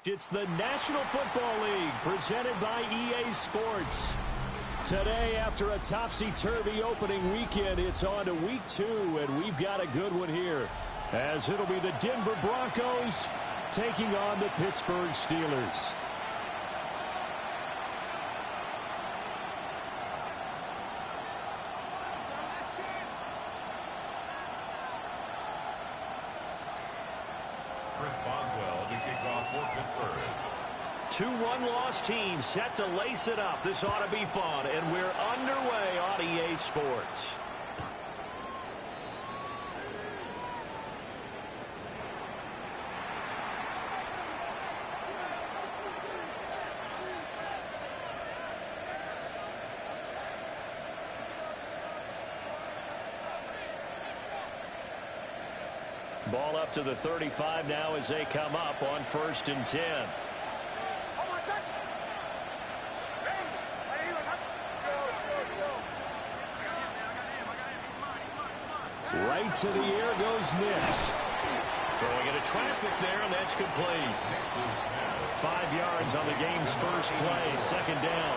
It's the National Football League presented by EA Sports. Today, after a topsy-turvy opening weekend, it's on to week 2, and we've got a good one here, as it'll be the Denver Broncos taking on the Pittsburgh Steelers. Two one-loss teams set to lace it up. This ought to be fun, and we're underway on EA Sports. Ball up to the 35 now as they come up on 1st and 10. Right to the air goes Nix. Throwing into traffic there, and that's complete. 5 yards on the game's first play, 2nd down.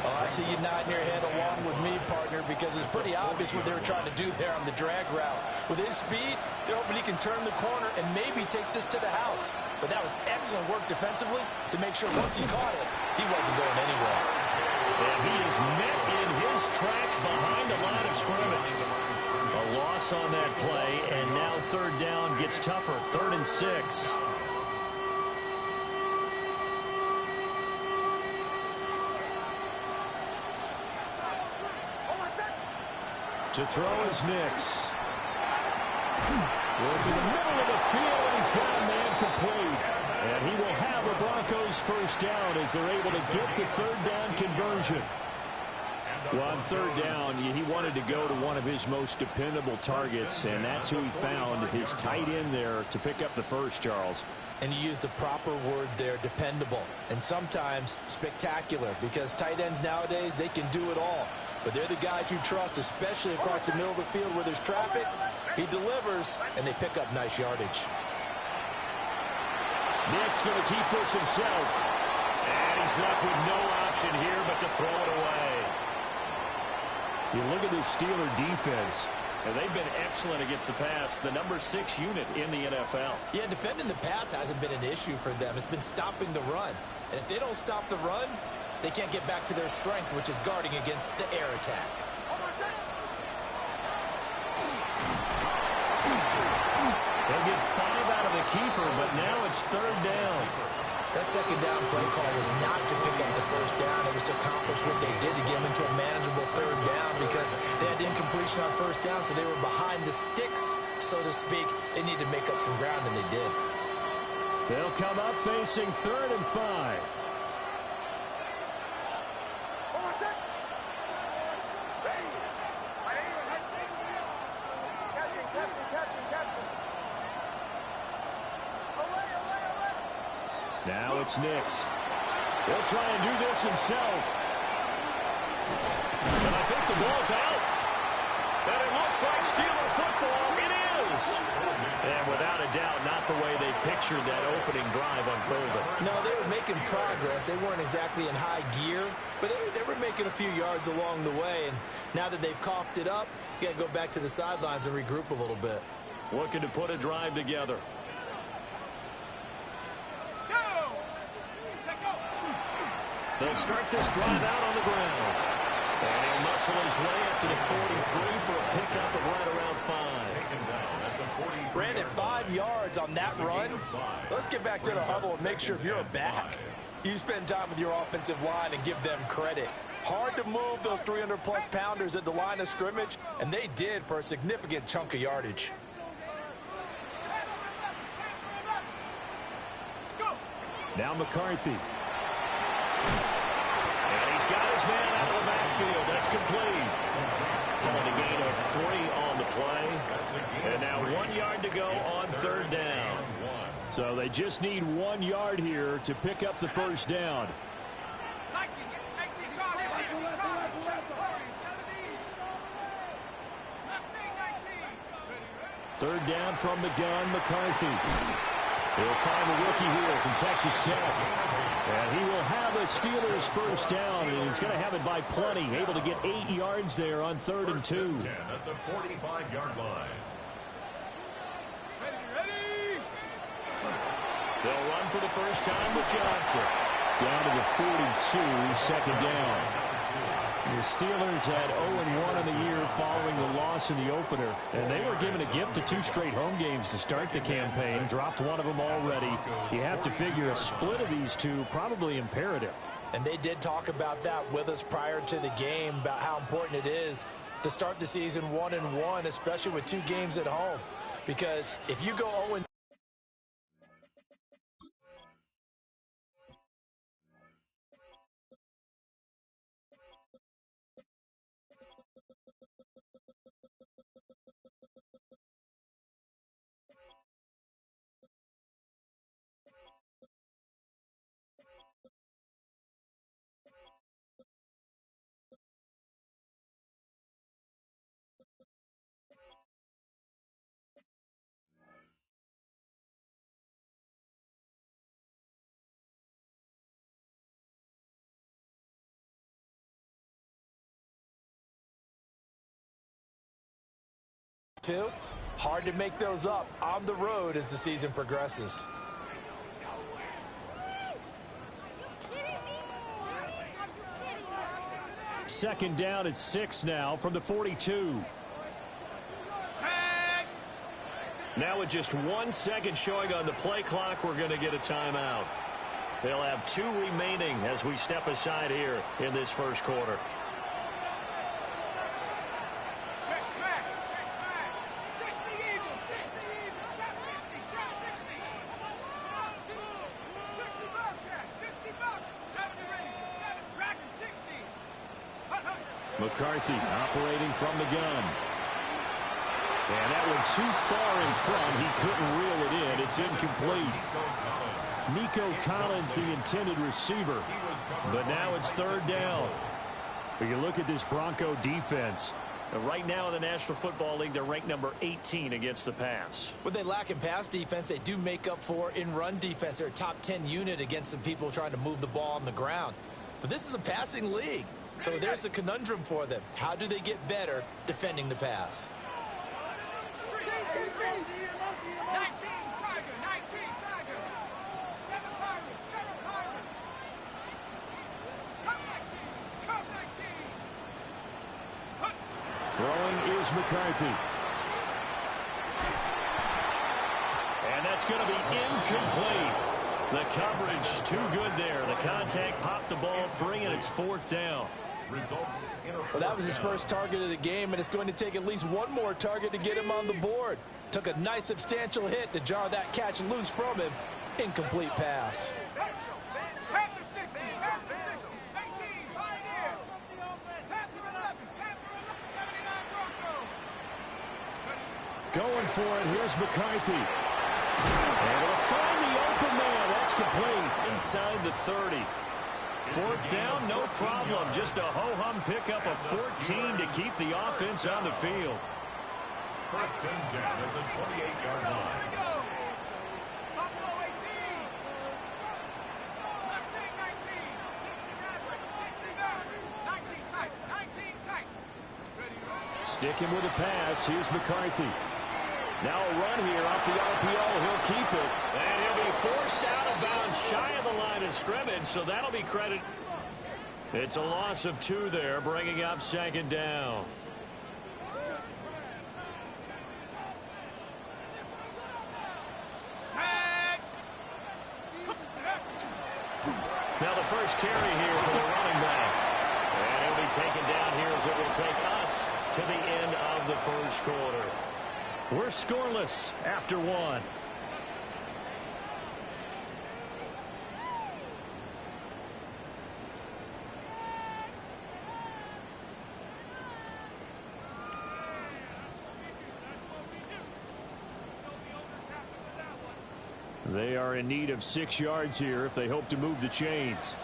Oh, I see you nodding your head along with me, partner, because it's pretty obvious what they were trying to do there on the drag route. With his speed, they're hoping he can turn the corner and maybe take this to the house. But that was excellent work defensively to make sure once he caught it, he wasn't going anywhere. And he is met in his tracks behind the line of scrimmage. A loss on that play, and now 3rd down gets tougher. 3rd and 6. To throw is Nix. Working the middle of the field, and he's got a man complete. And he will have the Broncos 1st down as they're able to get the 3rd down conversion. Well, on 3rd down, he wanted to go to one of his most dependable targets, and that's who he found, his tight end there, to pick up the first, Charles. And you use the proper word there, dependable, and sometimes spectacular, because tight ends nowadays, they can do it all. But they're the guys you trust, especially across the middle of the field where there's traffic. He delivers, and they pick up nice yardage. Nick's going to keep this himself. And he's left with no option here but to throw it away. You look at this Steeler defense, and they've been excellent against the pass, the number 6 unit in the NFL. Yeah, defending the pass hasn't been an issue for them. It's been stopping the run. And if they don't stop the run, they can't get back to their strength, which is guarding against the air attack. They'll get 5 out of the keeper, but now it's 3rd down. That 2nd down play call was not to pick up the 1st down. It was to accomplish what they did to get them into a manageable 3rd down because they had incompletion on 1st down, so they were behind the sticks, so to speak. They needed to make up some ground, and they did. They'll come up facing 3rd and 5. Now it's Nix. He'll try and do this himself. And I think the ball's out. And it looks like Steeler football. It is. And without a doubt, not the way they pictured that opening drive unfolded. No, they were making progress. They weren't exactly in high gear, but they were making a few yards along the way. And now that they've coughed it up, you got to go back to the sidelines and regroup a little bit. Looking to put a drive together. They'll start this drive out on the ground. And he'll muscle his way up to the 43 for a pickup of right around 5. Brandon, 5 yards on that run. Let's get back to the huddle and make sure if you're a back, you spend time with your offensive line and give them credit. Hard to move those 300-plus pounders at the line of scrimmage, and they did for a significant chunk of yardage. Now McCarthy. And he's got his man out of the backfield. That's complete. And a gain of 3 on the play. And now 1 yard to go on 3rd down. So they just need 1 yard here to pick up the 1st down. Third down from the gun, McCarthy. He'll find the rookie here from Texas Tech. And he will have a Steelers first down, and he's going to have it by plenty. Able to get 8 yards there on 3rd and 2. At the 45-yard line. They'll run for the first time with Johnson. Down to the 42, second down. The Steelers had 0-1 in the year following the loss in the opener, and they were given a gift of 2 straight home games to start the campaign. Dropped one of them already. You have to figure a split of these two probably imperative. And they did talk about that with us prior to the game, about how important it is to start the season 1-1, especially with 2 games at home. Because if you go 0-2, hard to make those up on the road as the season progresses. Second down at 6 now from the 42. Now with just 1 second showing on the play clock, we're going to get a timeout. They'll have 2 remaining as we step aside here in this first quarter. McCarthy operating from the gun. And that one too far in front. He couldn't reel it in. It's incomplete. Nico Collins, the intended receiver. But now it's 3rd down. When you look at this Bronco defense, right now in the National Football League, they're ranked number 18 against the pass. What they lack in pass defense, they do make up for in run defense. They're a top 10 unit against the people trying to move the ball on the ground. But this is a passing league. So there's a conundrum for them. How do they get better defending the pass? Throwing is McCarthy. And that's going to be incomplete. The coverage too good there. The contact popped the ball free, and it's 4th down. Well, that was his first target of the game, and it's going to take at least one more target to get him on the board. Took a nice substantial hit to jar that catch loose from him. Incomplete pass. Going for it. Here's McCarthy. And he'll find the open man. That's complete. Inside the 30. 4th down, no problem. Just a ho-hum pickup of 14 to keep the offense on the field. First and 10 at the 28-yard line. Sticking with a pass. Here's McCarthy. Now a run here off the RPO. He'll keep it. And he'll be forced out of bounds shy of the line of scrimmage, so that'll be credit. It's a loss of 2 there, bringing up 2nd down. Now the first carry here for the running back. And he'll be taken down here as it will take us to the end of the first quarter. We're scoreless after 1. They are in need of 6 yards here if they hope to move the chains.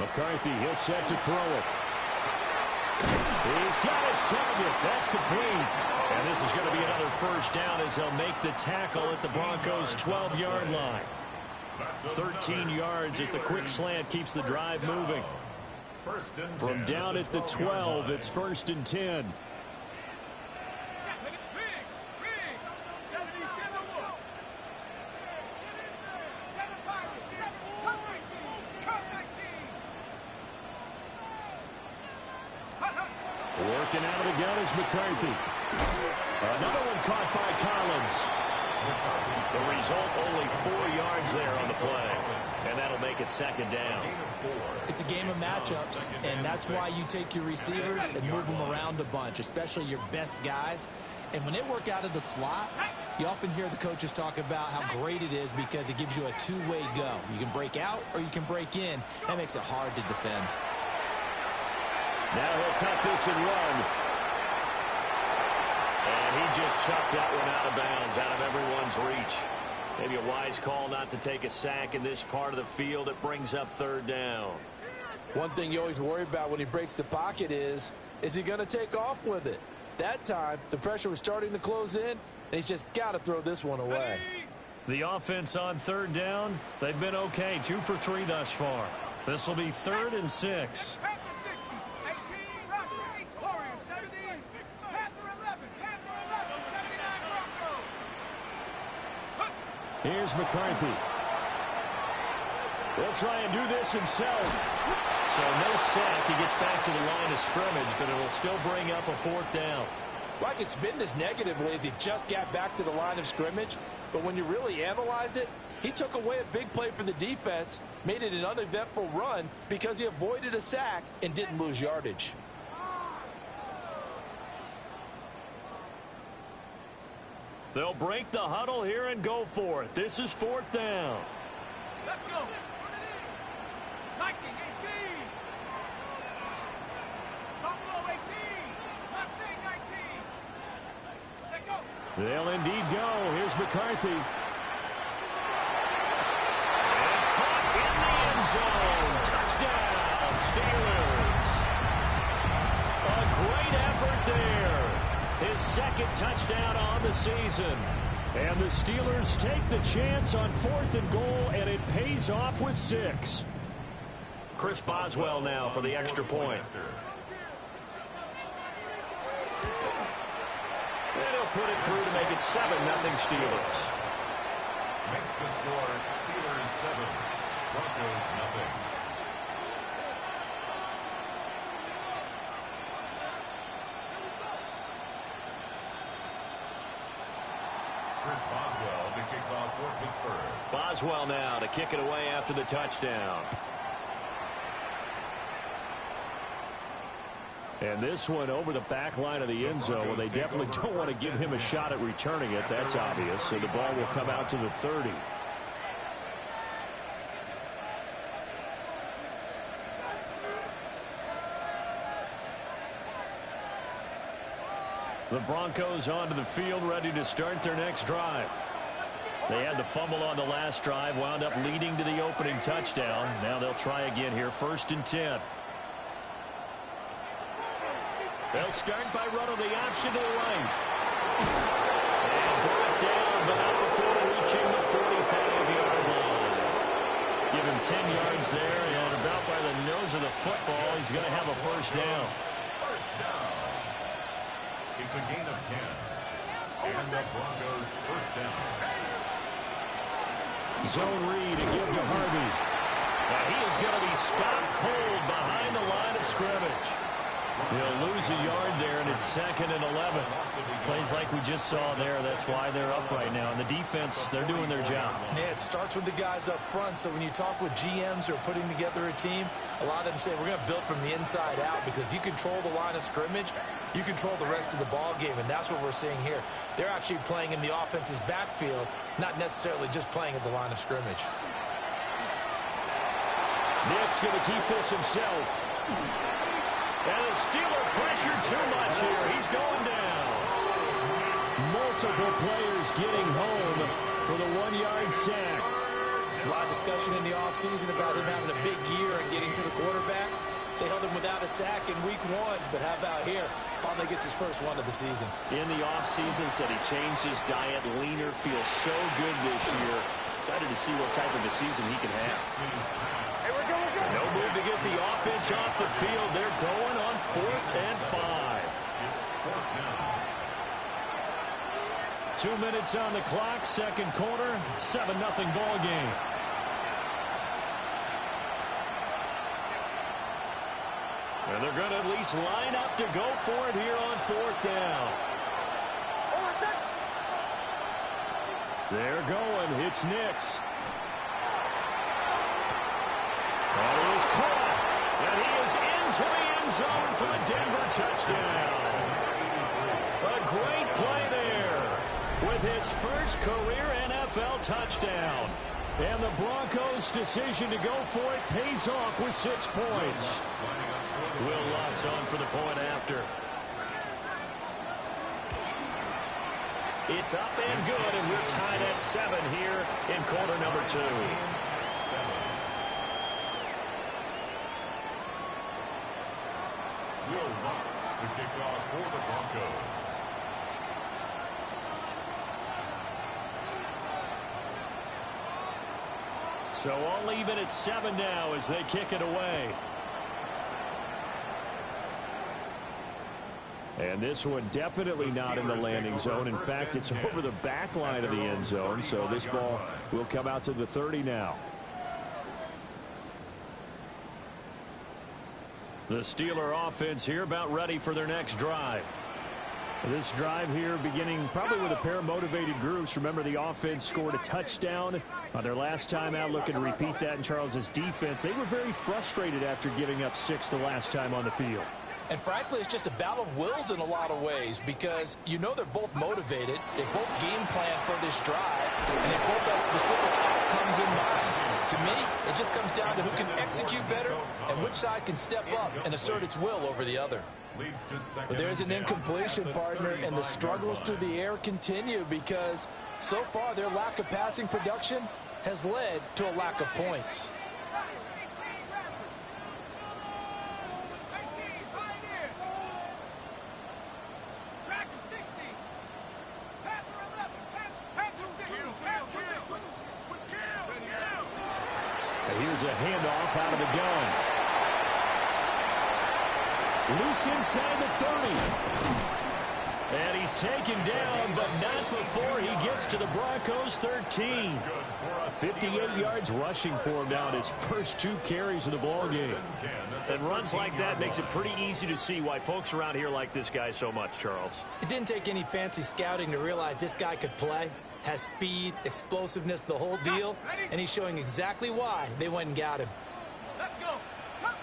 McCarthy, he'll set to throw it. He's got his target. That's complete. And this is going to be another first down as they'll make the tackle at the Broncos' 12-yard line. 13 yards as the quick slant keeps the drive moving. From down at the 12, it's 1st and 10. Working out of the gun is McCarthy. Another one caught by Collins. The result, only 4 yards there on the play. And that'll make it 2nd down. It's a game of matchups, and that's why you take your receivers and move them around a bunch, especially your best guys. And when they work out of the slot, you often hear the coaches talk about how great it is because it gives you a two-way go. You can break out or you can break in. That makes it hard to defend. Now he'll tuck this and run. And he just chucked that one out of bounds, out of everyone's reach. Maybe a wise call not to take a sack in this part of the field. It brings up 3rd down. One thing you always worry about when he breaks the pocket is he going to take off with it? That time, the pressure was starting to close in, and he's just got to throw this one away. The offense on 3rd down, they've been okay. 2 for 3 thus far. This will be 3rd and 6. Here's McCarthy. He'll try and do this himself. So no sack. He gets back to the line of scrimmage, but it'll still bring up a 4th down. Like it's been this negatively as he just got back to the line of scrimmage. But when you really analyze it, he took away a big play for the defense, made it an uneventful run because he avoided a sack and didn't lose yardage. They'll break the huddle here and go for it. This is 4th down. Let's go. 19, 18. Buffalo 18. Mustang 19. Let's go. They'll indeed go. Here's McCarthy. And caught in the end zone. Touchdown, Steelers. A great effort there. His 2nd touchdown on the season. And the Steelers take the chance on 4th and goal, and it pays off with 6. Chris Boswell now for the extra point. And he'll put it through to make it 7-0 Steelers. Makes the score Steelers 7, Broncos 0. Chris Boswell to kick off for Pittsburgh. Boswell now to kick it away after the touchdown. And this one over the back line of the end zone. Well, they definitely don't want to give him a shot at returning it. That's obvious. So the ball will come out to the 30. The Broncos onto the field, ready to start their next drive. They had the fumble on the last drive, wound up leading to the opening touchdown. Now they'll try again here, 1st and 10. They'll start by running the option to the right. And brought down, but not before reaching the 45-yard line. Give him 10 yards there, and about by the nose of the football, he's going to have a 1st down. First down. It's a gain of 10. And the Broncos 1st down. Zone read to give to Harvey. And he is going to be stopped cold behind the line of scrimmage. He'll lose a yard there, and it's 2nd and 11. Plays like we just saw there. That's why they're up right now. And the defense, they're doing their job. Yeah, it starts with the guys up front. So when you talk with GMs who are putting together a team, a lot of them say we're going to build from the inside out, because if you control the line of scrimmage, you control the rest of the ball game, and that's what we're seeing here. They're actually playing in the offense's backfield, not necessarily just playing at the line of scrimmage. Nick's going to keep this himself. And the Steeler pressure too much here. He's going down. Multiple players getting home for the 1-yard sack. There's a lot of discussion in the offseason about him having a big year and getting to the quarterback. They held him without a sack in week 1, but how about here? Finally gets his first one of the season. In the offseason, said he changed his diet, leaner, feels so good this year. Excited to see what type of a season he can have. Hey, we're going. No move to get the offense off the field. They're going on 4th and 5. It's 4th down. 2 minutes on the clock, second quarter, 7-0 ball game. And they're going to at least line up to go for it here on 4th down. They're going. It's Nix. And he is caught. And he is into the end zone for a Denver touchdown. A great play there with his first career NFL touchdown. And the Broncos' decision to go for it pays off with 6 points. Will Lutz on for the point after. It's up and good, and we're tied at 7 here in quarter number 2. Will Lutz to kick off for the Broncos. So all even at 7 now as they kick it away. And this one definitely not in the landing zone. In fact, it's over the back line of the end zone. So this ball will come out to the 30 now. The Steeler offense here about ready for their next drive. This drive here beginning probably with a pair of motivated groups. Remember, the offense scored a touchdown on their last time out, looking to repeat that in Charles's defense. They were very frustrated after giving up 6 the last time on the field. And frankly, it's just a battle of wills in a lot of ways because you know they're both motivated. They both game plan for this drive, and they both have specific outcomes in mind. To me, it just comes down to who can execute better and which side can step up and assert its will over the other. But there's an incompletion, partner, and the struggles through the air continue because so far their lack of passing production has led to a lack of points. Here's a handoff out of the gun. Loose inside the 30. And he's taken down, but not before he gets to the Broncos' 13. 58 yards rushing for him now in his first 2 carries of the ballgame. And runs like that makes it pretty easy to see why folks around here like this guy so much, Charles. It didn't take any fancy scouting to realize this guy could play. Has speed, explosiveness, the whole deal, and he's showing exactly why they went and got him. Let's go. Cut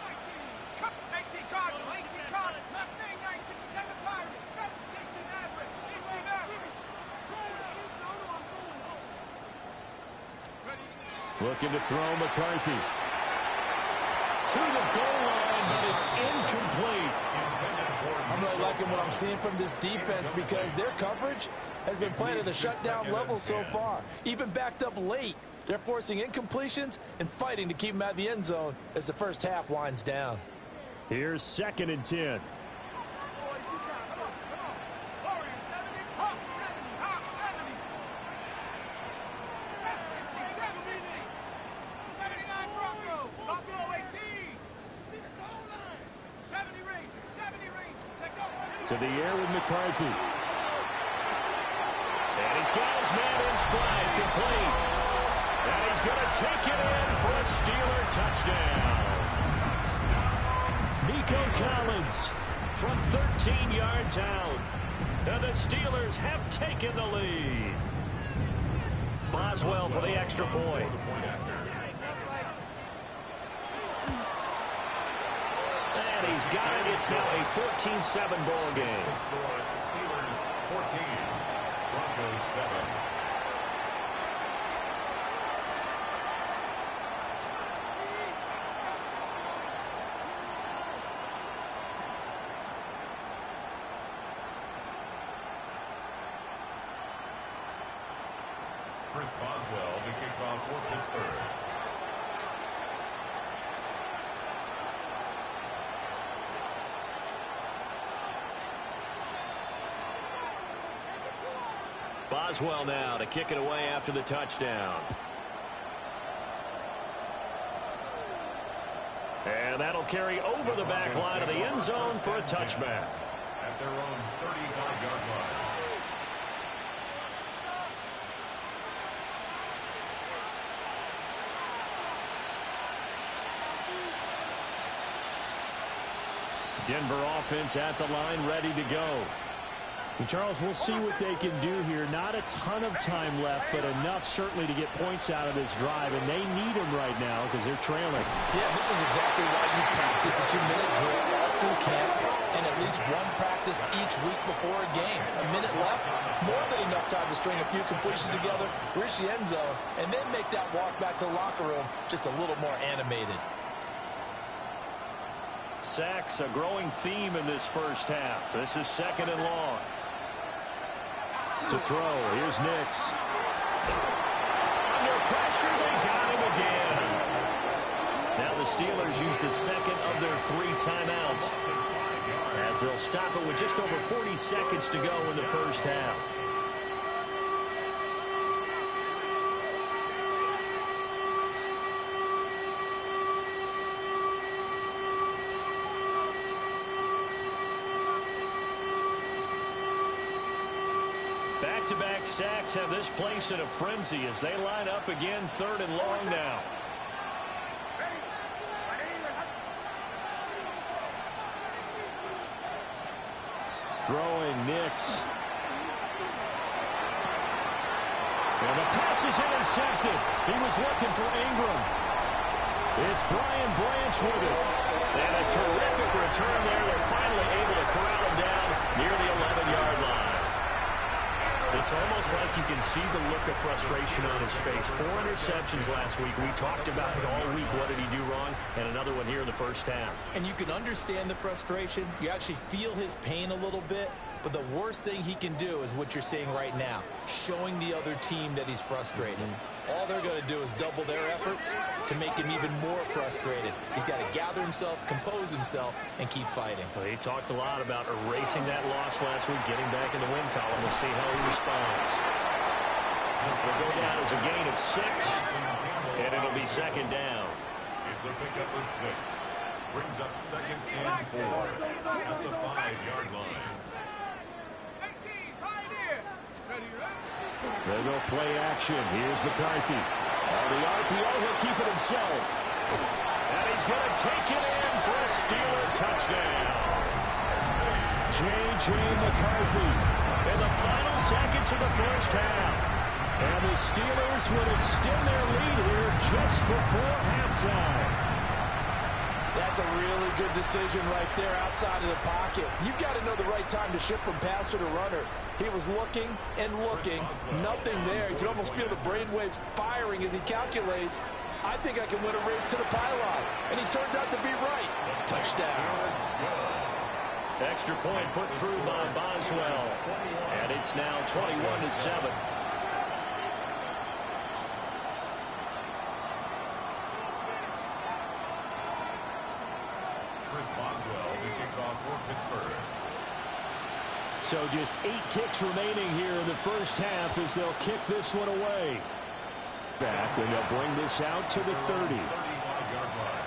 19. Cut 18 Cardinals. 18 Cardinals. Mustang 19. 7 Pirates. 760 Mavericks. 60 Mavericks. Looking to throw McCarthy. To the goal line, but it's incomplete. I'm really liking what I'm seeing from this defense because their coverage has been playing at a shutdown level so far. Even backed up late, they're forcing incompletions and fighting to keep them out of the end zone as the first half winds down. Here's 2nd and 10. To the air with McCarthy. And he's got his man in stride, complete. And he's going to take it in for a Steeler touchdown. Nico Collins from 13 yards out. And the Steelers have taken the lead. Boswell for the extra point. And he's got it. It's now a 14-7 ball game. Steelers 14, Broncos 7. Chris Boswell to kick off for Pittsburgh. Boswell now to kick it away after the touchdown. And that'll carry over the back line of the end zone for a touchback. At their own 35-yard line. Denver offense at the line, ready to go. And Charles, we'll see what they can do here. Not a ton of time left, but enough certainly to get points out of this drive, and they need them right now because they're trailing. Yeah, this is exactly why you practice a 2-minute drill all through camp and at least one practice each week before a game. A minute left, more than enough time to string a few completions together, reach the end zone, and then make that walk back to the locker room just a little more animated. Sacks, a growing theme in this first half. This is second and long. To throw, here's Nix. Under pressure, they got him again. Now the Steelers use the second of their 3 timeouts, as they'll stop it with just over 40 seconds to go in the first half. Back-to-back sacks have this place in a frenzy as they line up again, third and long now. Throwing Nix. And the pass is intercepted. He was looking for Ingram. It's Brian Branch with it. And a terrific return there. They're finally able to corral him down near the 11-yard line. It's almost like you can see the look of frustration on his face. 4 interceptions last week. We talked about it all week. What did he do wrong? And another one here in the first half. And you can understand the frustration. You actually feel his pain a little bit. But the worst thing he can do is what you're seeing right now, showing the other team that he's frustrated. All they're going to do is double their efforts to make him even more frustrated. He's got to gather himself, compose himself, and keep fighting. Well, he talked a lot about erasing that loss last week, getting back in the win column. We'll see how he responds. It'll go down as a gain of 6, and it'll be second down. It's a pickup of 6. Brings up second and 4 at the 5-yard line. They'll go play action. Here's McCarthy. The RPO, he'll keep it himself. And he's going to take it in for a Steeler touchdown. J.J. McCarthy. In the final seconds of the first half. And the Steelers will extend their lead here just before halftime. That's a really good decision right there outside of the pocket. You've got to know the right time to shift from passer to runner. He was looking and looking. Nothing there. You can almost feel the brainwaves firing as he calculates. I think I can win a race to the pylon. And he turns out to be right. Touchdown. Extra point put through by Boswell. And it's now 21-7. Chris Boswell to kick off for Pittsburgh. So just 8 ticks remaining here in the first half as they'll kick this one away. Back, and they'll bring this out to the 30. 35-yard line.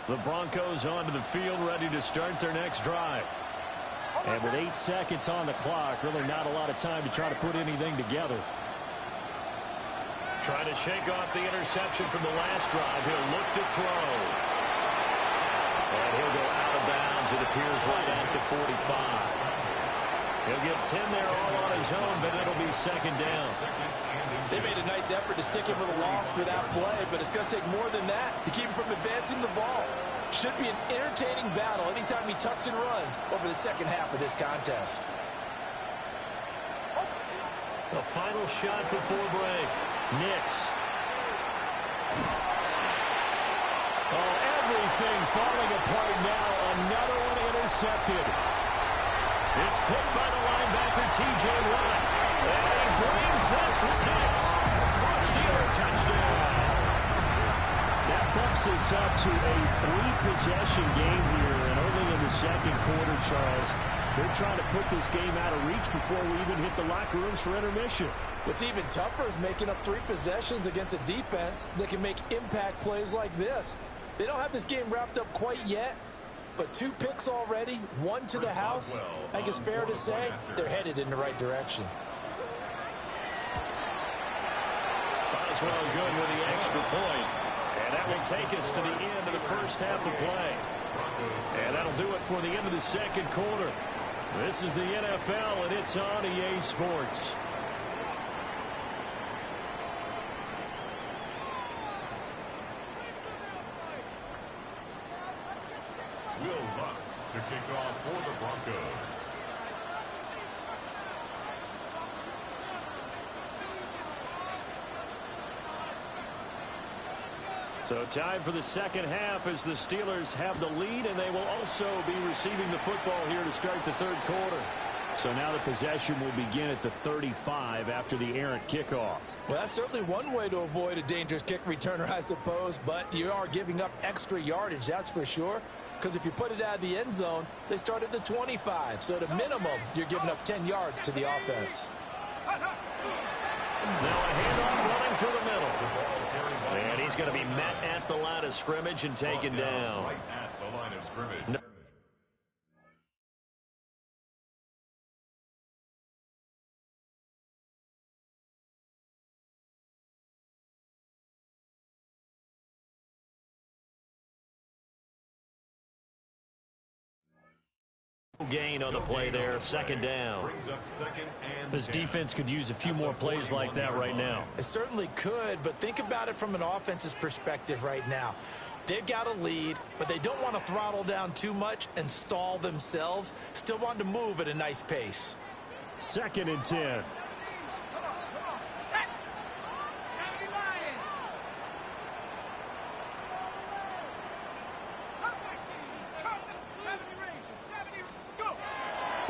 The Broncos onto the field, ready to start their next drive. And with 8 seconds on the clock, really not a lot of time to try to put anything together. Trying to shake off the interception from the last drive. He'll look to throw. And he'll go out of bounds. It appears right at the 45. He'll get 10 there all on his own, but it'll be second down. They made a nice effort to stick him with a loss for that play, but it's going to take more than that to keep him from advancing the ball. Should be an entertaining battle anytime he tucks and runs over the second half of this contest. The final shot before break. Knicks. Oh, everything falling apart now. Another one intercepted. It's picked by the linebacker, T.J. Watt. And he brings this 6. First Steeler touchdown. That bumps us up to a 3-possession game here, and only in the second quarter, Charles. They're trying to put this game out of reach before we even hit the locker rooms for intermission. What's even tougher is making up 3 possessions against a defense that can make impact plays like this. They don't have this game wrapped up quite yet, but 2 picks already, 1 to the house. I think it's fair to say they're headed in the right direction. Boswell good with the extra point. And that will take us to the end of the first half of play. And that'll do it for the end of the second quarter. This is the NFL, and it's on EA Sports. Will Lutz to kick off for the Broncos. So time for the second half as the Steelers have the lead, and they will also be receiving the football here to start the third quarter. So now the possession will begin at the 35 after the errant kickoff. Well, that's certainly one way to avoid a dangerous kick returner, I suppose, but you are giving up extra yardage, that's for sure. Because if you put it out of the end zone, they start at the 25. So at a minimum, you're giving up 10 yards to the offense. Now a handoff running through the middle. And he's going to be met at the line of scrimmage and taken down. Right at the line of scrimmage. Gain on the play there, second down. This defense could use a few more plays like that right now. It certainly could, but think about it from an offense's perspective right now. They've got a lead, but they don't want to throttle down too much and stall themselves. Still want to move at a nice pace. 2nd and 10.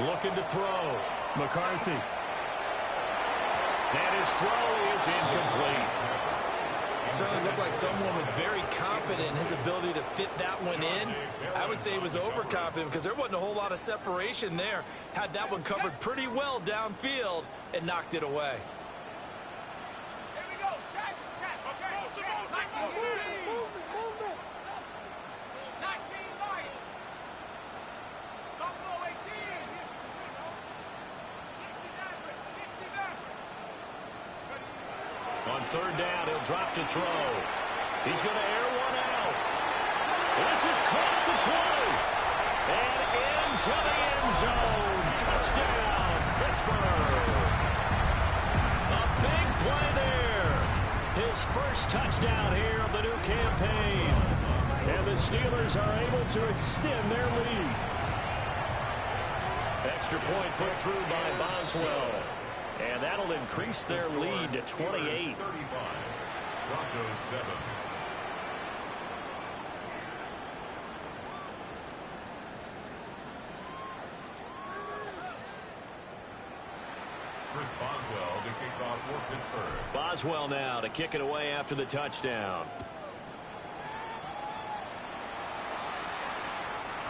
Looking to throw. McCarthy. And his throw is incomplete. It certainly looked like someone was very confident in his ability to fit that one in. I would say he was overconfident because there wasn't a whole lot of separation there. Had that one covered pretty well downfield and knocked it away. Here we go. Check. 19 Lions. Buffalo 18. 60 On third down, he'll drop to throw. He's going to air one out. This is caught at the 20. And into the end zone. Touchdown, Pittsburgh. A big play there. His first touchdown here of the new campaign. And the Steelers are able to extend their lead. Extra point put through by Boswell. And that'll increase their lead to 28. 35. Broncos 7. Chris Boswell to kick off for Pittsburgh. Boswell now to kick it away after the touchdown.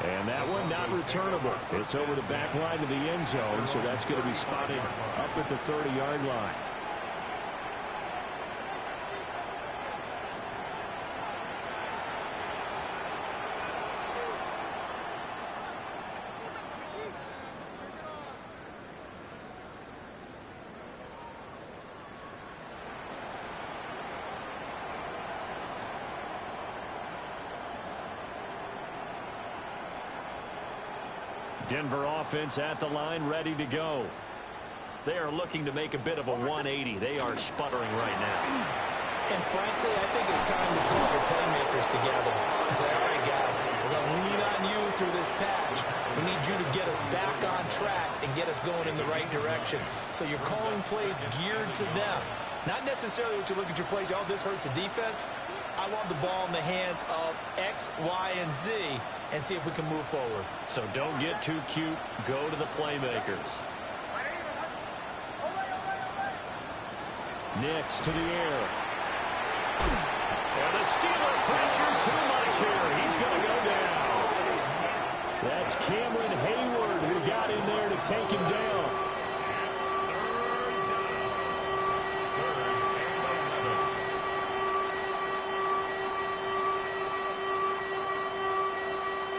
And that one not returnable. It's over the back line of the end zone, so that's going to be spotted up at the 30-yard line. Denver offense at the line, ready to go. They are looking to make a bit of a 180. They are sputtering right now. And frankly, I think it's time to call your playmakers together and say, all right, guys, we're going to lean on you through this patch. We need you to get us back on track and get us going in the right direction. So you're calling plays geared to them. Not necessarily what you look at your plays, oh, this hurts the defense. I want the ball in the hands of X, Y, and Z and see if we can move forward. So don't get too cute. Go to the playmakers. Nix to the air. And the Steeler pressure too much here. He's going to go down. That's Cameron Hayward who got in there to take him down.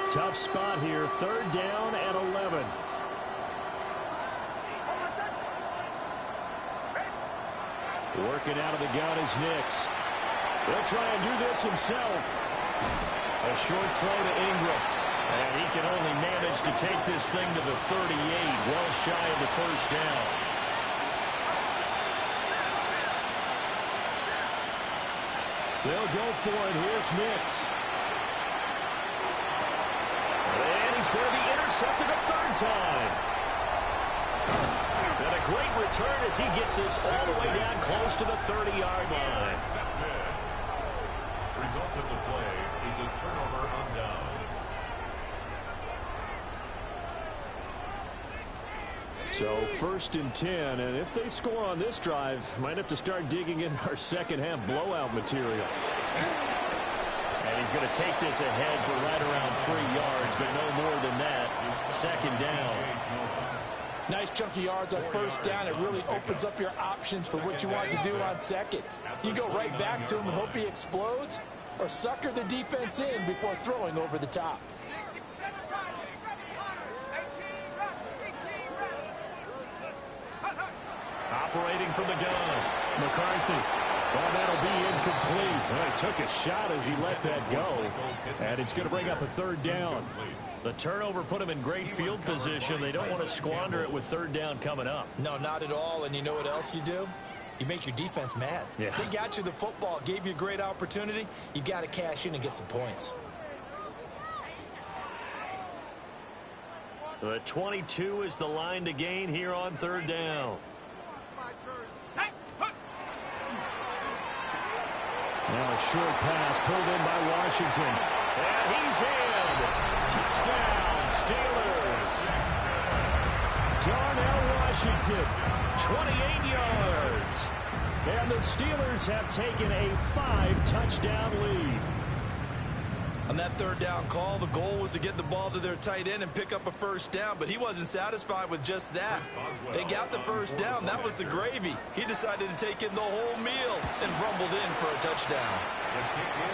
Tough spot here. 3rd down and 11. Working out of the gun is Nix. He'll try and do this himself. A short throw to Ingram. And he can only manage to take this thing to the 38, well shy of the 1st down. They'll go for it. Here's Nix. And he's going to be intercepted a 3rd time. And a great return as he gets this all the way down close to the 30-yard line. Result of the play is a turnover on downs. So 1st and 10, and if they score on this drive, might have to start digging in our second-half blowout material. And he's going to take this ahead for right around 3 yards, but no more than that. 2nd down. Nice chunky yards on 1st down. It really opens up your options for what you want to do on 2nd. You go right back to him and hope he explodes, or sucker the defense in before throwing over the top. Operating from the gun, McCarthy. Oh, that'll be incomplete. Well, he took a shot as he let that go, and it's going to bring up a 3rd down. The turnover put him in great field position. They don't want to squander it with 3rd down coming up. No, not at all. And you know what else you do? You make your defense mad. Yeah. They got you the football, gave you a great opportunity. You got to cash in and get some points. The 22 is the line to gain here on 3rd down. Now a short pass pulled in by Washington. And he's in. Touchdown, Steelers. Darnell Washington, 28 yards. And the Steelers have taken a 5-touchdown lead. On that 3rd down call, the goal was to get the ball to their tight end and pick up a 1st down, but he wasn't satisfied with just that. They got the 1st down. That was the gravy. He decided to take in the whole meal and rumbled in for a touchdown.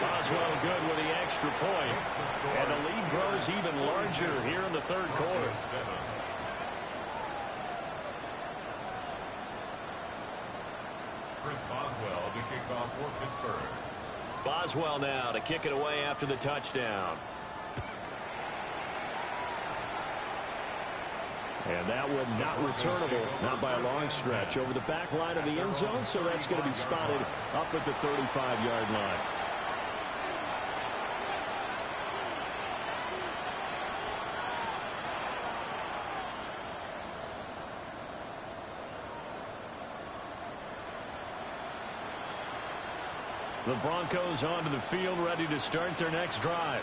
Boswell good with the extra point. And the lead grows even larger here in the 3rd quarter. Chris Boswell to kick off for Pittsburgh. Boswell now to kick it away after the touchdown. And that one not returnable, not by a long stretch, over the back line of the end zone, so that's going to be spotted up at the 35-yard line. The Broncos onto the field, ready to start their next drive.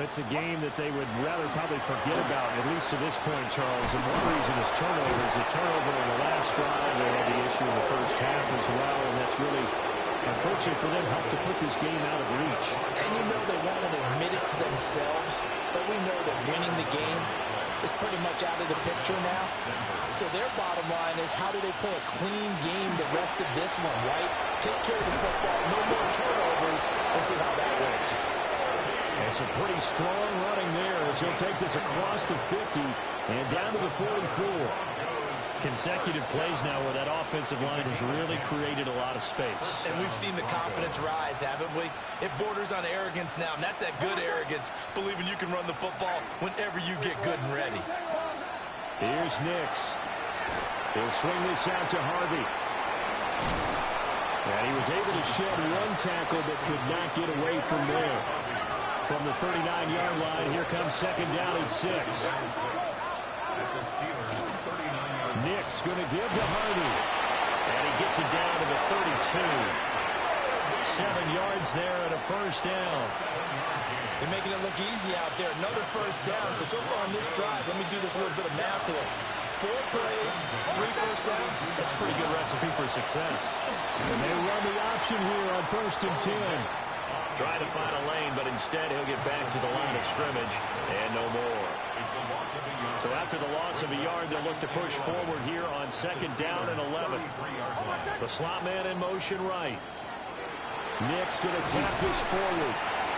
It's a game that they would rather probably forget about, at least to this point, Charles. And one reason is turnovers. A turnover in the last drive. They had the issue in the 1st half as well, and that's really, unfortunately for them, helped to put this game out of reach. And you know they won't admit it to themselves, but we know that winning the game is pretty much out of the picture now. So their bottom line is, how do they play a clean game the rest of this one, right? Take care of the football, no more turnovers, and see how that works. And some pretty strong running there as he'll take this across the 50 and down to the 44. Consecutive plays now where that offensive line has really created a lot of space. And we've seen the confidence rise, haven't we? It borders on arrogance now, and that's that good arrogance, believing you can run the football whenever you get good and ready. Here's Nix. He'll swing this out to Harvey. And he was able to shed one tackle but could not get away from there. From the 39-yard line, here comes second down and 6. Nick's going to give to Hardy. And he gets it down to the 32. 7 yards there and a first down. They're making it look easy out there. Another first down. So far on this drive, let me do this little bit of math here. 4 plays, 3 first downs. That's a pretty good recipe for success. And they run the option here on 1st and 10. Trying to find a lane, but instead he'll get back to the line of scrimmage and no more. So after the loss of a yard, they'll look to push forward here on 2nd down and 11. The slot man in motion right. Nick's going to tap this forward.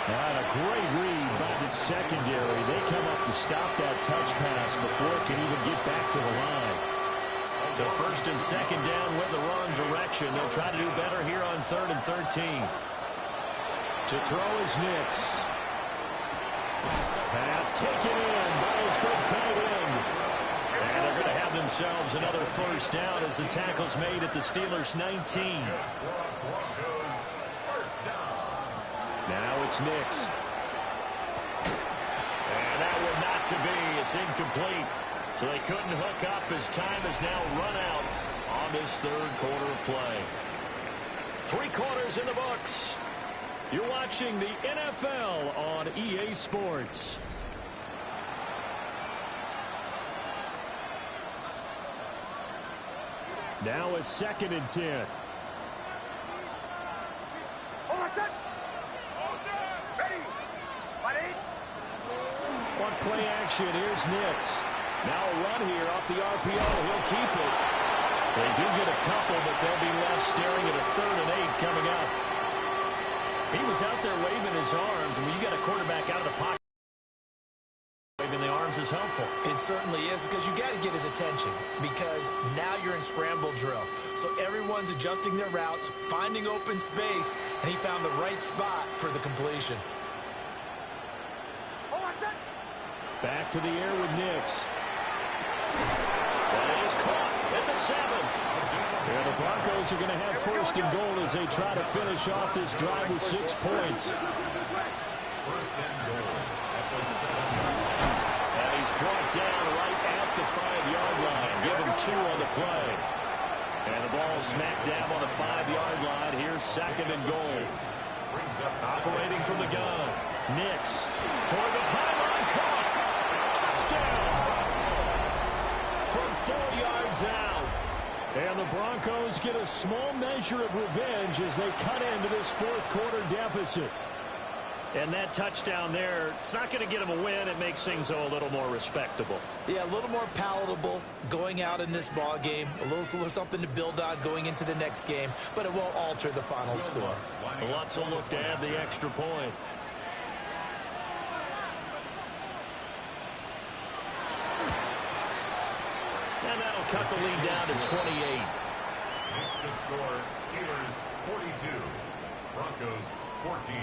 And a great read by the secondary. They come up to stop that touch pass before it can even get back to the line. So 1st and 2nd down went the wrong direction. They'll try to do better here on 3rd and 13. To throw is Nix. Pass taken in by his big tight end. And they're going to have themselves another first down as the tackle's made at the Steelers' 19. Now it's Nix. And that one not to be. It's incomplete. So they couldn't hook up as time has now run out on this 3rd quarter of play. 3 quarters in the books. You're watching the NFL on EA Sports. Now it's 2nd and 10. On play action, here's Nix. Now a run here off the RPO. He'll keep it. They do get a couple, but they'll be left staring at a 3rd and 8 coming up. He was out there waving his arms, and when you got a quarterback out of the pocket, waving the arms is helpful. It certainly is, because you got to get his attention, because now you're in scramble drill. So everyone's adjusting their routes, finding open space, and he found the right spot for the completion. Back to the air with Nix. That is caught at the 7. Yeah, the Broncos are going to have 1st and goal as they try to finish off this drive with 6 points. 1st and goal at the 7. And he's brought down right at the 5-yard line. Give him 2 on the play. And the ball smacked down on the 5-yard line. Here's 2nd and goal. Operating from the gun. Nix toward the pylon. Caught. Touchdown. From 4 yards out. And the Broncos get a small measure of revenge as they cut into this 4th quarter deficit. And that touchdown there, it's not going to get them a win. It makes things a little more respectable. Yeah, a little more palatable going out in this ball game. A little something to build on going into the next game, but it won't alter the final score. Lots will look to add the extra point. And that'll cut the lead down to 28. Makes the score Steelers 42, Broncos 14.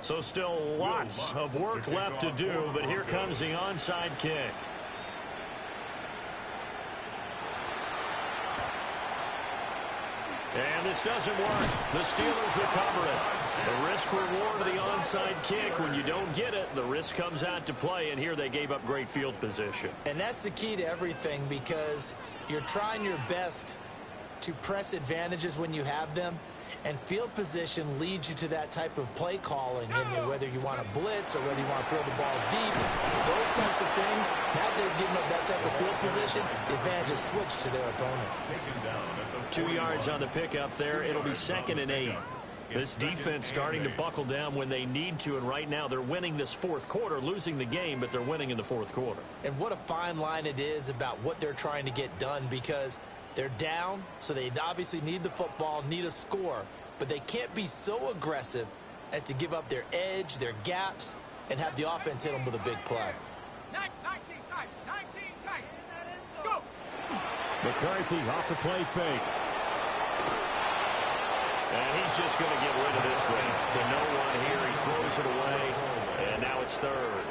So still lots of work left to do, but here comes the onside kick. And this doesn't work. The Steelers recover it. The risk-reward of the onside kick. When you don't get it, the risk comes out to play, and here they gave up great field position. And that's the key to everything, because you're trying your best to press advantages when you have them, and field position leads you to that type of play calling, and whether you want to blitz or whether you want to throw the ball deep, those types of things, now they've given up that type of field position, the advantage is switched to their opponent. 2 yards on the pickup there. It'll be 2nd and 8. This defense starting to buckle down when they need to, and right now they're winning this 4th quarter, losing the game, but they're winning in the 4th quarter. And what a fine line it is about what they're trying to get done, because they're down, so they obviously need the football, need a score, but they can't be so aggressive as to give up their edge, their gaps, and have the offense hit them with a big play. 19 tight, 19 tight. Go. McCarthy off the play fake. And he's just going to get rid of this thing to no one here. He throws it away, and now it's third.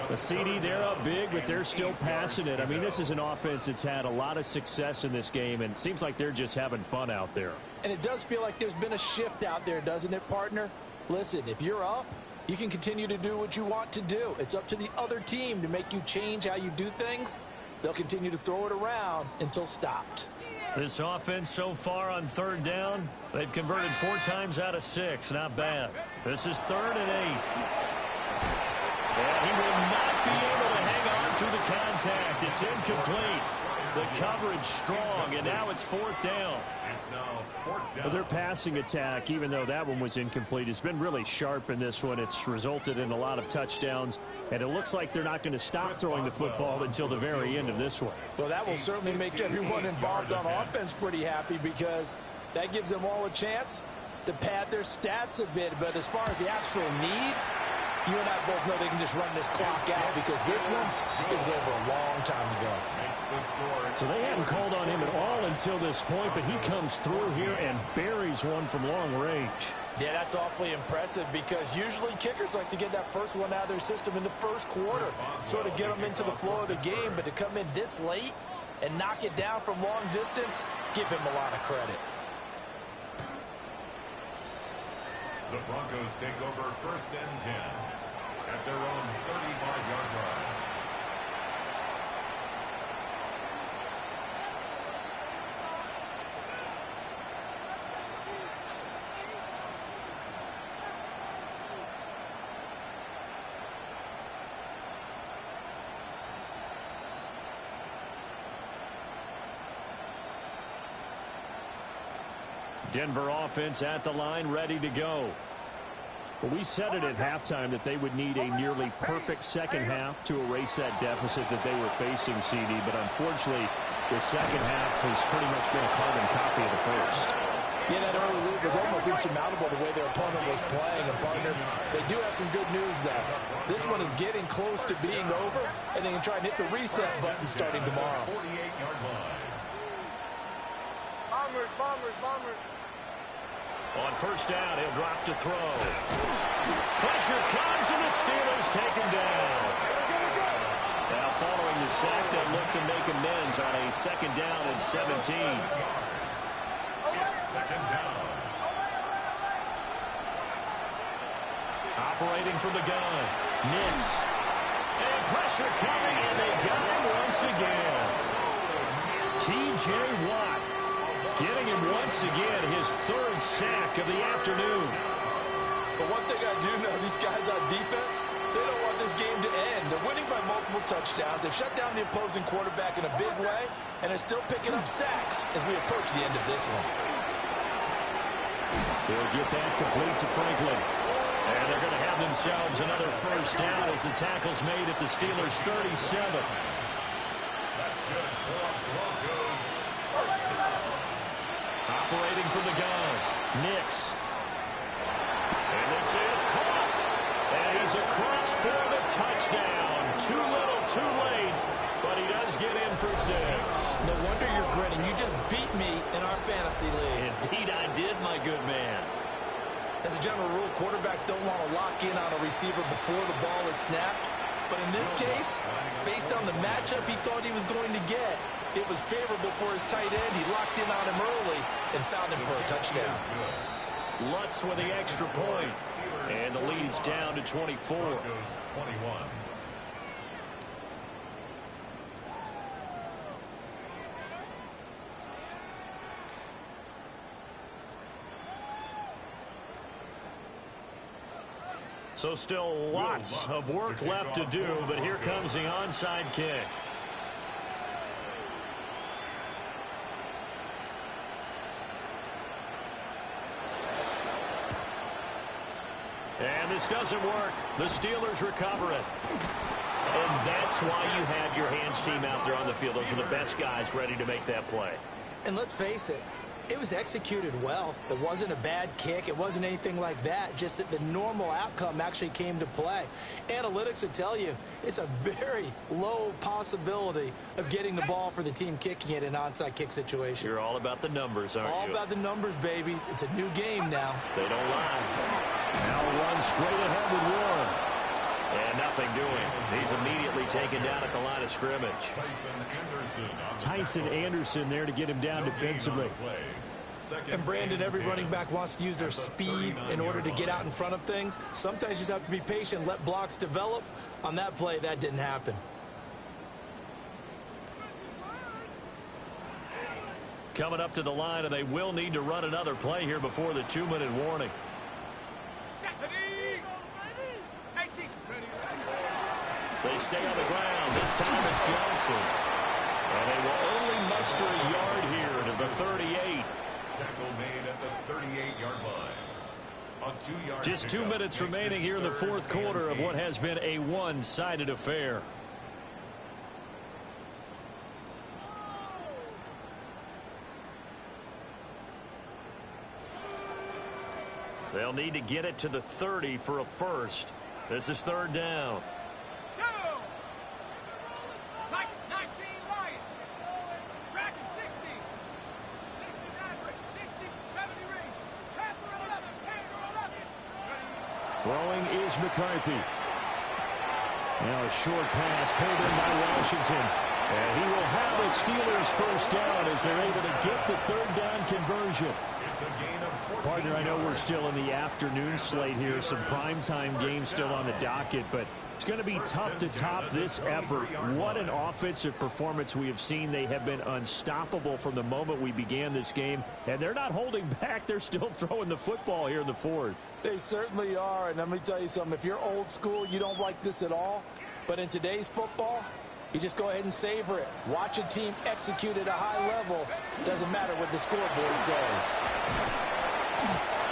The CD, they're up big, but they're still passing it. I mean, this is an offense that's had a lot of success in this game, and it seems like they're just having fun out there. And it does feel like there's been a shift out there, doesn't it, partner? Listen, if you're up, you can continue to do what you want to do. It's up to the other team to make you change how you do things. They'll continue to throw it around until stopped. This offense so far on third down, they've converted 4 times out of 6. Not bad. This is 3rd and 8. And he will not be able to hang on to the contact. It's incomplete. The coverage strong, and now it's 4th down. It's now 4th down. Well, their passing attack, even though that one was incomplete, has been really sharp in this one. It's resulted in a lot of touchdowns, and it looks like they're not going to stop throwing the football until the very end of this one. Well, that will certainly make everyone involved on offense pretty happy because that gives them all a chance to pad their stats a bit. But as far as the actual need, you and I both know they can just run this clock out because this one, it was over a long time ago. So they hadn't called on him at all until this point, but he comes through here and buries one from long range. Yeah, that's awfully impressive because usually kickers like to get that first one out of their system in the first quarter, sort of get them into the flow of the game. But to come in this late and knock it down from long distance, give him a lot of credit. The Broncos take over 1st and 10 at their own 35-yard line. Denver offense at the line, ready to go. Well, we said it at halftime that they would need a nearly perfect second half to erase that deficit that they were facing, CD. But unfortunately, the second half has pretty much been a carbon copy of the first. Yeah, that early lead was almost insurmountable the way their opponent was playing. And, partner, they do have some good news, though. This one is getting close to being over, and they can try and hit the reset button starting tomorrow. 48-yard line. Bombers, bombers, bombers. On 1st down, he'll drop to throw. Pressure comes, and the Steelers take him down. Now, following the sack, they'll look to make amends on a 2nd down and 17. It's 2nd down. Operating from the gun, Nix. And pressure coming, and they got him once again. T.J. Watt getting him once again, his 3rd sack of the afternoon. But one thing I do know, these guys on defense, they don't want this game to end. They're winning by multiple touchdowns. They've shut down the opposing quarterback in a big way, and they're still picking up sacks as we approach the end of this one. They'll get that complete to Franklin. And they're going to have themselves another 1st down as the tackle's made at the Steelers' 37. That's good for Broncos. 1st down. Operating from the gun, Nix. And this is caught. And he's across for the touchdown. Too little, too late. But he does get in for 6. No wonder you're grinning. You just beat me in our fantasy league. Indeed I did, my good man. As a general rule, quarterbacks don't want to lock in on a receiver before the ball is snapped. But in this case, based on the matchup he thought he was going to get, it was favorable for his tight end. He locked in on him early and found him for a touchdown. Lutz with the extra point. And the lead is down to 24. Broncos 21. So still lots of work left to do, but here comes the onside kick. And this doesn't work. The Steelers recover it. And that's why you have your hands team out there on the field. Those are the best guys ready to make that play. And let's face it, It was executed well. It wasn't a bad kick. It wasn't anything like that. Just that the normal outcome actually came to play. Analytics would tell you it's a very low possibility of getting the ball for the team kicking it in an onside kick situation. You're all about the numbers, aren't you? All about the numbers, baby. It's a new game now. They don't lie. Now run straight ahead with Warren. And nothing doing. He's immediately taken down at the line of scrimmage. Tyson Anderson there to get him down defensively. And Brandon, every running back wants to use their speed in order to get out in front of things. Sometimes you just have to be patient, let blocks develop. On that play, that didn't happen. Coming up to the line, and they will need to run another play here before the 2-minute warning. They stay on the ground. This time it's Johnson. And they will only muster a yard here to the 38. Tackle made at the 38-yard line. Just 2 minutes remaining here in the fourth quarter of what has been a one-sided affair. They'll need to get it to the 30 for a first. This is third down. Throwing is McCarthy. Now a short pass pulled in by Washington. And he will have a Steelers first down as they're able to get the third down conversion. Partner, I know we're still in the afternoon slate here. Some primetime games still on the docket, but it's going to be tough to top this effort. What an offensive performance we have seen. They have been unstoppable from the moment we began this game, and they're not holding back. They're still throwing the football here in the fourth. They certainly are, and let me tell you something. If you're old school, you don't like this at all. But in today's football, you just go ahead and savor it. Watch a team execute at a high level. Doesn't matter what the scoreboard says.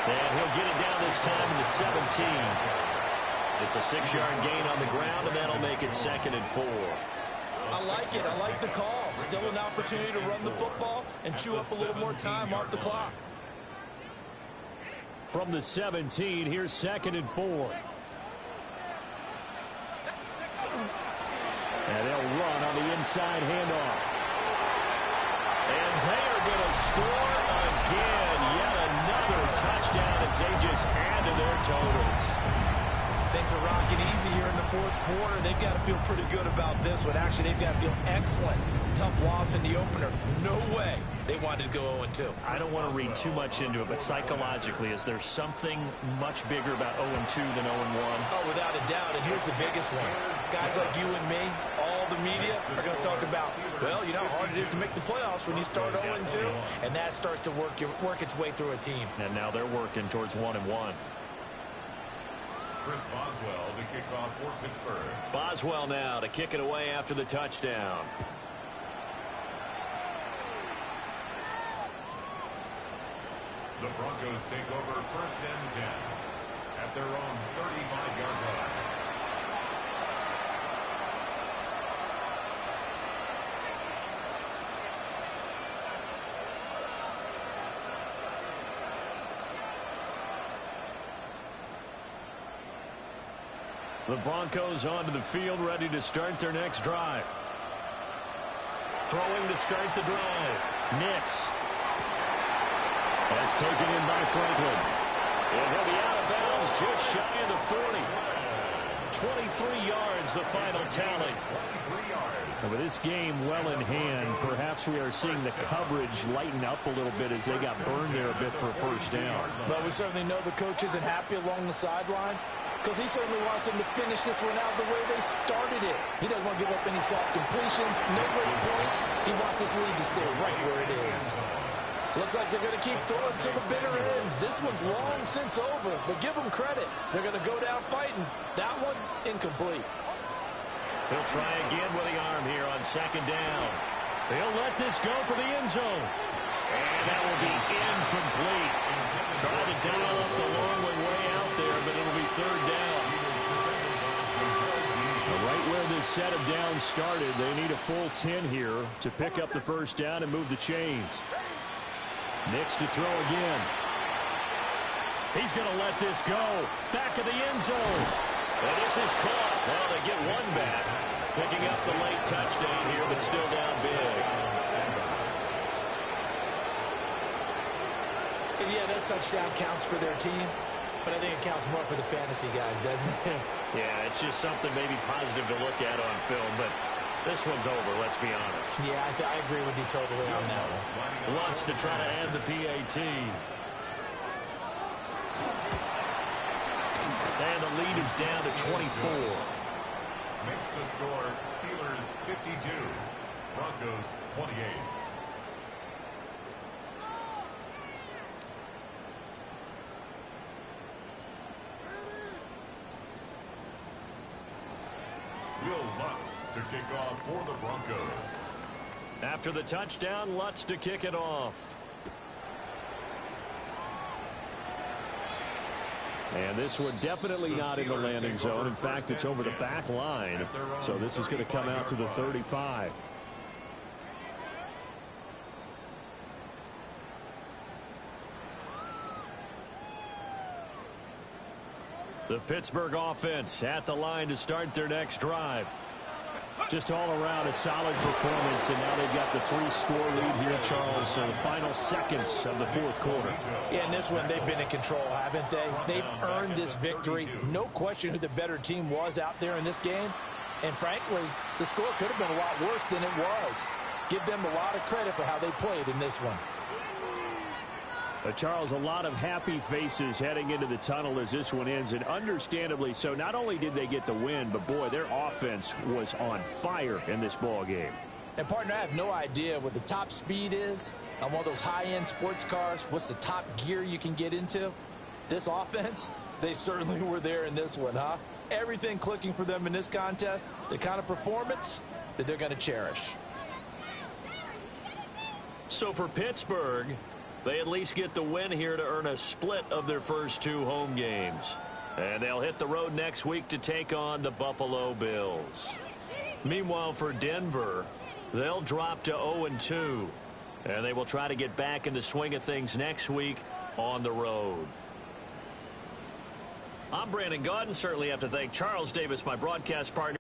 And he'll get it down this time in the 17. It's a 6-yard gain on the ground, and that'll make it 2nd and 4. I like it. I like the call. Still an opportunity to run the football and chew up a little more time off the clock. From the 17, here's 2nd and 4. And they'll run on the inside handoff. And they are going to score again. Yet another touchdown as they just add to their totals. Things are rocking easy here in the fourth quarter. They've got to feel pretty good about this one. Actually, they've got to feel excellent. Tough loss in the opener. No way they wanted to go 0-2. I don't want to read too much into it, but psychologically, is there something much bigger about 0-2 than 0-1? Oh, without a doubt, and here's the biggest one. Guys like you and me, all the media, are going to talk about, well, you know how hard it is to make the playoffs when you start 0-2, and that starts to work its way through a team. And now they're working towards 1-1. Chris Boswell to kick off for Pittsburgh. Boswell now to kick it away after the touchdown. The Broncos take over 1st and 10 at their own 35-yard line. The Broncos onto the field, ready to start their next drive. Throwing to start the drive. Nix. That's taken in by Franklin. And he'll be out of bounds just shy of the 40. 23 yards, the final tally. With this game well in hand, perhaps we are seeing the coverage lighten up a little bit as they got burned there a bit for a first down. But we certainly know the coach isn't happy along the sideline, because he certainly wants them to finish this one out the way they started it. He doesn't want to give up any soft completions, no late points. He wants his lead to stay right where it is. Looks like they're going to keep throwing to the bitter end. This one's long since over, but give them credit. They're going to go down fighting. That one, incomplete. He'll try again with the arm here on 2nd down. He'll let this go for the end zone. And that will be incomplete. Try to dial up the long way out there, but it'll be 3rd down. Right where this set of downs started, they need a full 10 here to pick up the first down and move the chains. Mix to throw again. He's going to let this go. Back of the end zone. And this is caught. Well, they get one back. Picking up the late touchdown here, but still down big. And yeah, that touchdown counts for their team, but I think it counts more for the fantasy guys, doesn't it? Yeah, it's just something maybe positive to look at on film, but this one's over, let's be honest. Yeah, I agree with you totally on that one. Wants to try to add the PAT. And the lead is down to 24. Makes the score Steelers 52, Broncos 28. Will Lutz to kick off for the Broncos. After the touchdown, Lutz to kick it off. And this one definitely not in the landing zone. In fact, it's over the back line. So this is going to come out to the 35. The Pittsburgh offense at the line to start their next drive. Just all around a solid performance, and now they've got the 3-score lead here, Charles. So the final seconds of the fourth quarter. Yeah, in this one, they've been in control, haven't they? They've earned this victory. No question who the better team was out there in this game. And frankly, the score could have been a lot worse than it was. Give them a lot of credit for how they played in this one. Charles, a lot of happy faces heading into the tunnel as this one ends, and understandably so. Not only did they get the win, but boy, their offense was on fire in this ball game. And partner, I have no idea what the top speed is on one of those high-end sports cars. What's the top gear you can get into? This offense, they certainly were there in this one, huh? Everything clicking for them in this contest, the kind of performance that they're going to cherish. So for Pittsburgh, they at least get the win here to earn a split of their first 2 home games. And they'll hit the road next week to take on the Buffalo Bills. Meanwhile, for Denver, they'll drop to 0-2. And they will try to get back in the swing of things next week on the road. I'm Brandon Gaudin. Certainly have to thank Charles Davis, my broadcast partner.